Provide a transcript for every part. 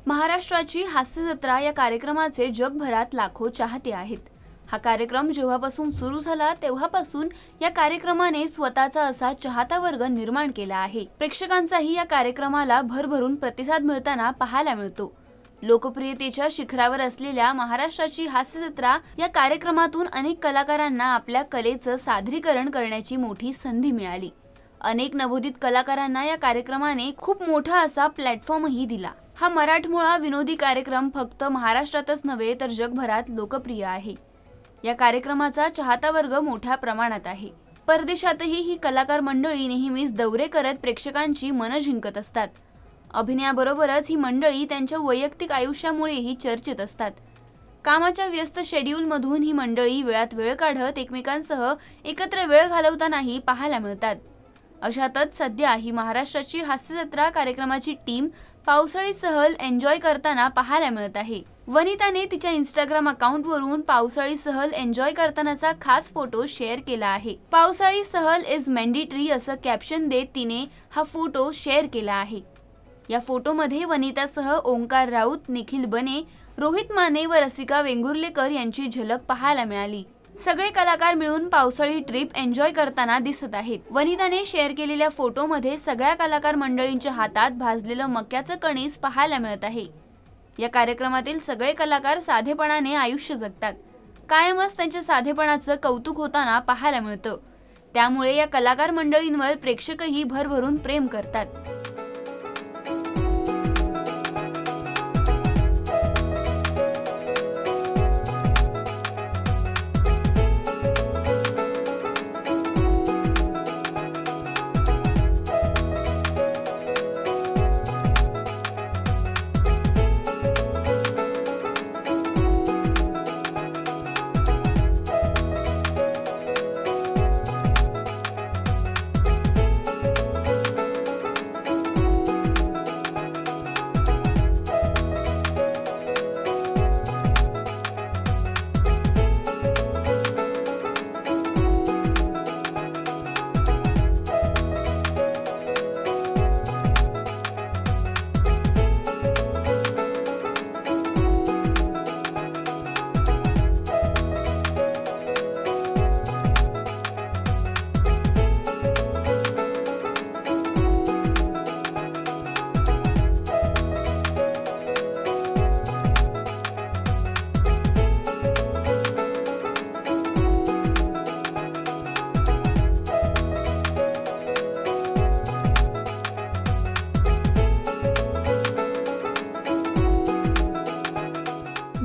महाराष्ट्राची हास्य जत्रा या कार्यक्रमाचे जगभरात लाखो चाहते आहेत। हा कार्यक्रम जेव्हापासून सुरू झाला तेव्हापासून या कार्यक्रमाने स्वतःचा असा चाहता वर्ग निर्माण केला आहे। प्रेक्षकांचाही या कार्यक्रमाला भरभरून प्रतिसाद मिळताना पाहायला मिळतो। लोकप्रियतेच्या शिखरावर असलेल्या महाराष्ट्राची हास्य जत्रा या कार्यक्रमातून अनेक कलाकारांना आपल्या कलेचं सादरीकरण करण्याची मोठी संधी मिळाली। अनेक नवोदित कलाकारांना या कार्यक्रमाने खूप मोठा असा प्लॅटफॉर्मही दिला। हा मराठमोळा विनोदी कार्यक्रम फक्त महाराष्ट्रातच नव्हे तर जगभरात लोकप्रिय आहे। या कार्यक्रमाचा चाहता वर्ग मोठ्या प्रमाणात आहे। परदेशातही ही कलाकार मंडळी नेहमीच दौरे करत प्रेक्षकांची मन जिंकत असतात। अभिनयाबरोबरच ही मंडळी त्यांच्या वैयक्तिक आयुष्यामुळेही चर्चेत असतात। कामाच्या व्यस्त शेड्यूलमधून ही मंडळी वेळात वेळ काढत एकमेकांसह एकत्र वेळ घालवतानाही पाहायला मिळतात। अशातच सध्या ही महाराष्ट्राची हास्य जत्रा कार्यक्रमाची टीम पावसाळी सहल एन्जॉय करताना पाहायला मिळत आहे। वनिताने तिच्या इंस्टाग्राम अकाउंटवरून पावसाळी सहल एन्जॉय करतानाचा खास फोटो शेअर केला आहे। पावसाळी सहल इज मॅन्डेटरी असं कॅप्शन देत तिने हा फोटो शेअर केला आहे। या फोटोमध्ये वनितासह ओंकार राऊत, निखिल बने, रोहित माने व रसिका वेंगुर्लेकर यांची झलक पाहायला मिळाली। सगळे कलाकार मिळून पावसाळी ट्रिप एन्जॉय करताना दिसत आहेत। वनिताने शेअर केलेल्या फोटोमध्ये सगळ्या कलाकार मंडळींच्या हातात भाजलेलं मक्याचं कणीस पाहायला मिळत आहे। या कार्यक्रमातील सगळे कलाकार साधेपणाने आयुष्य जगतात। कायमच त्यांच्या साधेपणाचं कौतुक होताना पाहायला मिळतं। त्यामुळे या कलाकार मंडळींवर प्रेक्षकही भरभरून प्रेम करतात।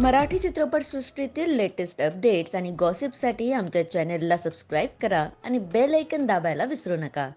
मराठी चित्रपटसृष्टीतील लेटेस्ट अपडेट्स आणि गॉसिपसाठी आमच्या चॅनेलला सबस्क्राईब करा आणि बेल आयकॉन दाबायला विसरू नका।